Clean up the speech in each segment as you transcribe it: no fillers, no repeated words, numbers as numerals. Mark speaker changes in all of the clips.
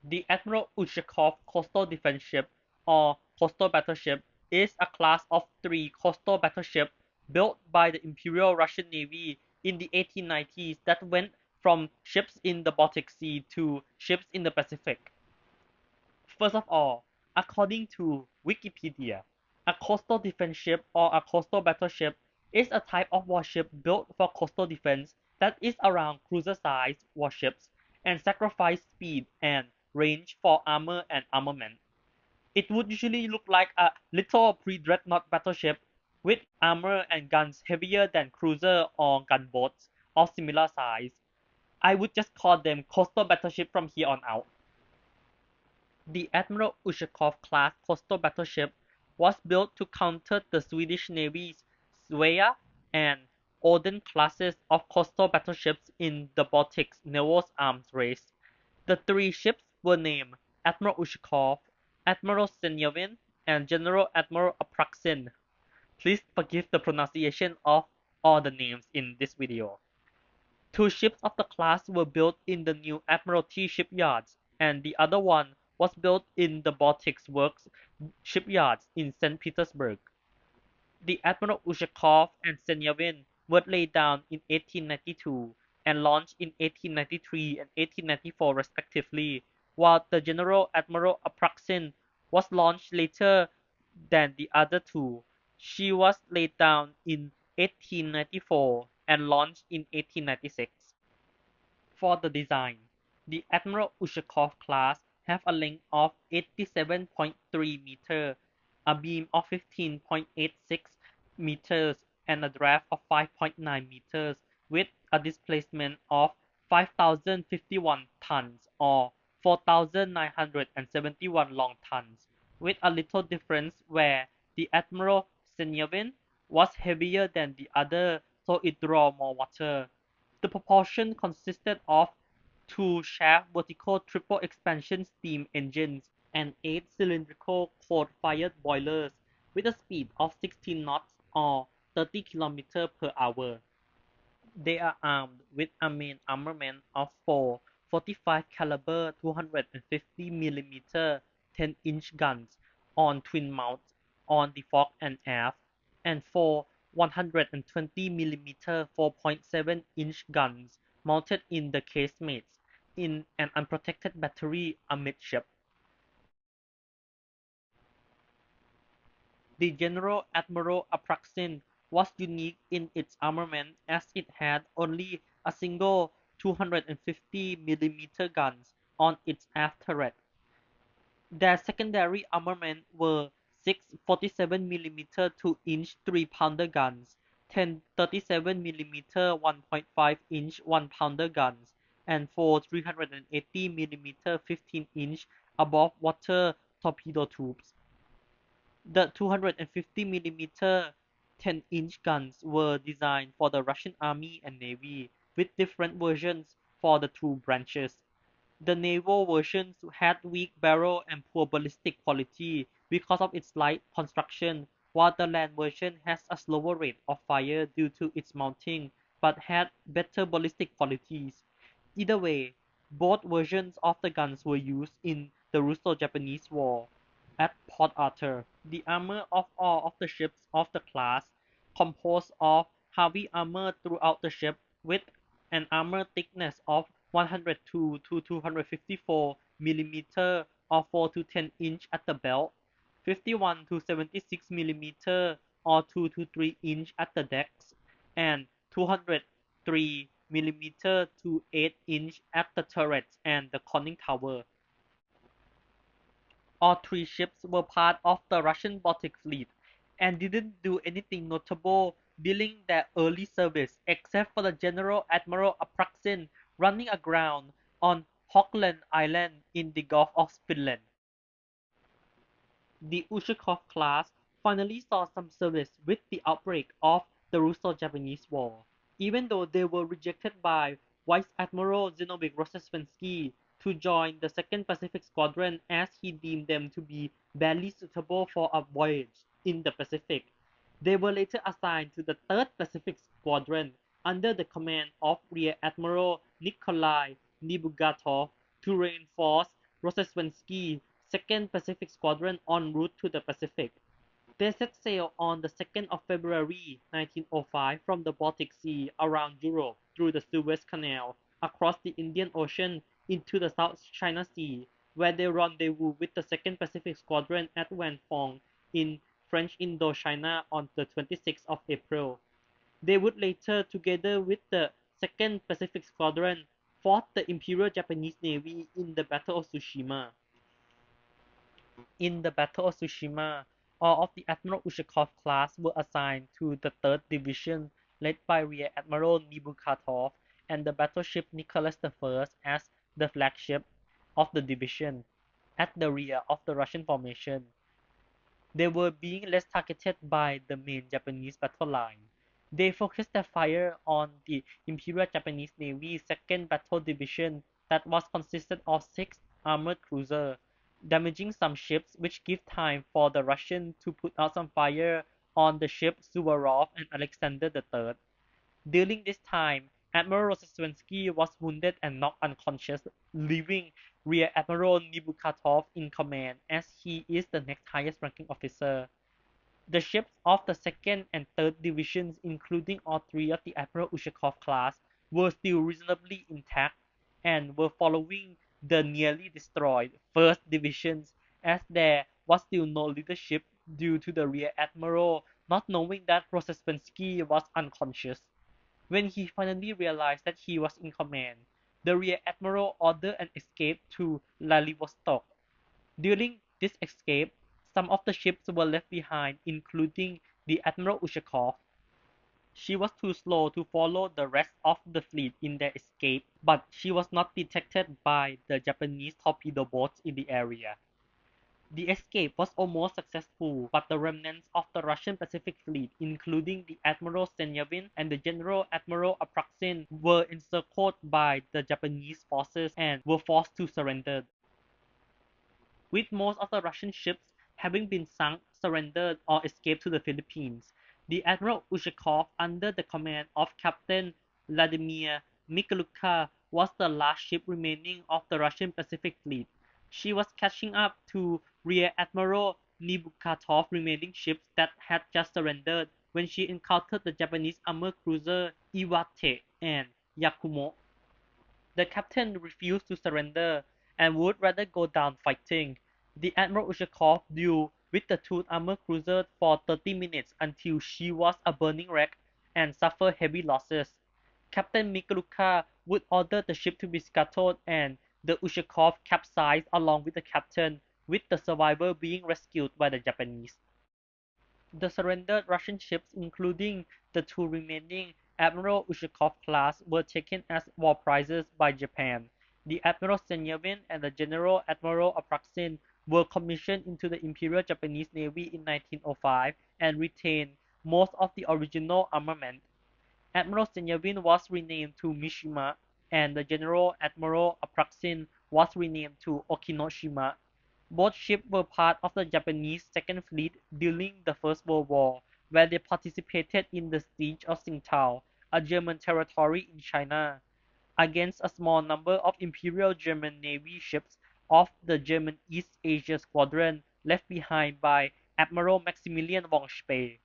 Speaker 1: The Admiral Ushakov coastal defense ship, or coastal battleship, is a class of 3 coastal battleships built by the Imperial Russian Navy in the 1890s that went from ships in the Baltic Sea to ships in the Pacific. First of all, according to Wikipedia, a coastal defense ship or a coastal battleship is a type of warship built for coastal defense that is around cruiser-sized warships and sacrifice speed and range for armor and armament. It would usually look like a little pre-dreadnought battleship with armor and guns heavier than cruiser or gunboats of similar size. I would just call them coastal battleship from here on out. The Admiral Ushakov class coastal battleship was built to counter the Swedish Navy's Svea and Oden classes of coastal battleships in the Baltic's naval arms race. The 3 ships were named Admiral Ushakov, Admiral Senyavin, and General Admiral Apraksin. Please forgive the pronunciation of all the names in this video. 2 ships of the class were built in the new Admiralty shipyards, and the other one was built in the Baltic Works shipyards in St. Petersburg. The Admiral Ushakov and Senyavin were laid down in 1892 and launched in 1893 and 1894 respectively, while the General Admiral Apraksin was launched later than the other 2. She was laid down in 1894 and launched in 1896. For the design, the Admiral Ushakov class have a length of 87.3 meters, a beam of 15.86 meters, and a draft of 5.9 meters, with a displacement of 5,051 tons or 4,971 long tons, with a little difference where the Admiral Senyavin was heavier than the other, so it draw more water. The propulsion consisted of 2 shaft vertical triple expansion steam engines and 8 cylindrical coal-fired boilers with a speed of 16 knots or 30 km per hour. They are armed with a main armament of 4 45 caliber 250 mm 10-inch guns on twin mounts on the fore and aft, and 4 120 mm 4.7-inch guns mounted in the casemates in an unprotected battery amidship. The General Admiral Apraksin was unique in its armament as it had only a single 250 mm guns on its aft turret. Their secondary armament were 6 47 mm 2-inch 3-pounder guns, 10 37 mm 1.5-inch 1-pounder guns, and 4 380 mm 15-inch above-water torpedo tubes. The 250 mm 10-inch guns were designed for the Russian Army and Navy, with different versions for the 2 branches. The naval versions had weak barrel and poor ballistic quality because of its light construction, while the land version has a slower rate of fire due to its mounting, but had better ballistic qualities. Either way, both versions of the guns were used in the Russo-Japanese War. At Port Arthur, the armor of all of the ships of the class composed of heavy armor throughout the ship with an armor thickness of 102 to 254 mm or 4 to 10 inch at the belt, 51 to 76 mm or 2 to 3 inch at the decks, and 203 mm to 8 inch at the turrets and the conning tower. All 3 ships were part of the Russian Baltic Fleet and didn't do anything notable during their early service except for the General Admiral Apraksin running aground on Hockland Island in the Gulf of Finland. The Ushakov class finally saw some service with the outbreak of the Russo-Japanese War, even though they were rejected by Vice Admiral Zinoviev Rozhestvensky to join the 2nd Pacific Squadron as he deemed them to be barely suitable for a voyage in the Pacific. They were later assigned to the 3rd Pacific Squadron under the command of Rear Admiral Nikolai Nibugatov to reinforce Rosseswensky 2nd Pacific Squadron en route to the Pacific. They set sail on the 2nd of February 1905 from the Baltic Sea around Europe through the Suez Canal across the Indian Ocean into the South China Sea, where they rendezvoused with the 2nd Pacific Squadron at Van Phong in French Indochina on the 26th of April. They would later, together with the 2nd Pacific Squadron, fought the Imperial Japanese Navy in the Battle of Tsushima. In the Battle of Tsushima, all of the Admiral Ushakov class were assigned to the 3rd Division led by Rear Admiral Nibukatov and the battleship Nicholas I as the flagship of the division, at the rear of the Russian formation. They were being less targeted by the main Japanese battle line. They focused their fire on the Imperial Japanese Navy 2nd Battle Division that was consisted of 6 armored cruisers, damaging some ships which gave time for the Russians to put out some fire on the ship Suvorov and Alexander III. During this time, Admiral Rosseswensky was wounded and knocked unconscious, leaving Rear Admiral Nibukatov in command as he is the next highest ranking officer. The ships of the 2nd and 3rd Divisions, including all 3 of the Admiral Ushakov class, were still reasonably intact and were following the nearly destroyed 1st Divisions as there was still no leadership due to the Rear Admiral not knowing that Rosseswensky was unconscious. When he finally realized that he was in command, the Rear Admiral ordered an escape to Vladivostok. During this escape, some of the ships were left behind, including the Admiral Ushakov. She was too slow to follow the rest of the fleet in their escape, but she was not detected by the Japanese torpedo boats in the area. The escape was almost successful, but the remnants of the Russian Pacific Fleet, including the Admiral Senyavin and the General Admiral Apraksin, were encircled by the Japanese forces and were forced to surrender. With most of the Russian ships having been sunk, surrendered, or escaped to the Philippines, the Admiral Ushakov, under the command of Captain Vladimir Mikhailuka, was the last ship remaining of the Russian Pacific Fleet. She was catching up to Rear Admiral Nibukatov's remaining ships that had just surrendered when she encountered the Japanese armored cruiser Iwate and Yakumo. The captain refused to surrender and would rather go down fighting. The Admiral Ushakov dealt with the two armored cruisers for 30 minutes until she was a burning wreck and suffered heavy losses. Captain Mikhailuka would order the ship to be scuttled and the Ushakov capsized along with the captain, with the survivor being rescued by the Japanese. The surrendered Russian ships, including the two remaining Admiral Ushakov class, were taken as war prizes by Japan. The Admiral Senyavin and the General Admiral Apraksin were commissioned into the Imperial Japanese Navy in 1905 and retained most of the original armament. Admiral Senyavin was renamed to Mishima, and the General Admiral Apraksin was renamed to Okinoshima. Both ships were part of the Japanese Second Fleet during the First World War, where they participated in the siege of Tsingtao, a German territory in China, against a small number of Imperial German Navy ships of the German East Asia Squadron left behind by Admiral Maximilian von Spee.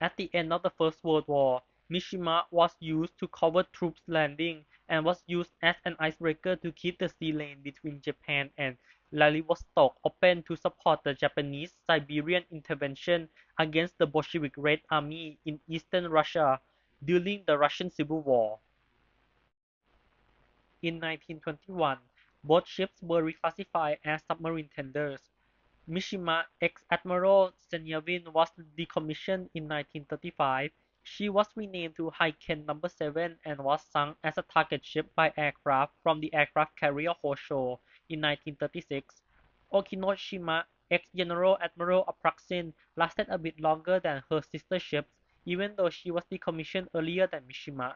Speaker 1: At the end of the First World War, Mishima was used to cover troops landing and was used as an icebreaker to keep the sea lane between Japan and Vladivostok open to support the Japanese Siberian intervention against the Bolshevik Red Army in eastern Russia during the Russian Civil War. In 1921, both ships were reclassified as submarine tenders. Mishima ex-Admiral Senyavin was decommissioned in 1935. She was renamed to Haiken No. 7 and was sunk as a target ship by aircraft from the aircraft carrier Hore in 1936. Okinoshima ex-General Admiral Apraksin lasted a bit longer than her sister ships, even though she was decommissioned earlier than Mishima.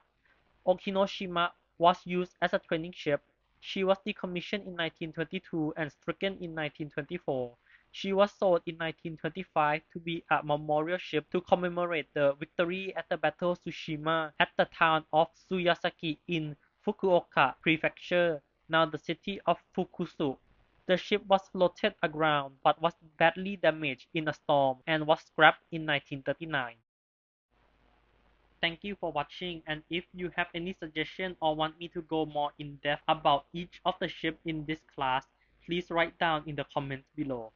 Speaker 1: Okinoshima was used as a training ship. She was decommissioned in 1922 and stricken in 1924. She was sold in 1925 to be a memorial ship to commemorate the victory at the Battle of Tsushima at the town of Suyasaki in Fukuoka Prefecture. now the city of Fukusu. The ship was floated aground but was badly damaged in a storm and was scrapped in 1939. Thank you for watching, and if you have any suggestion or want me to go more in depth about each of the ships in this class, please write down in the comments below.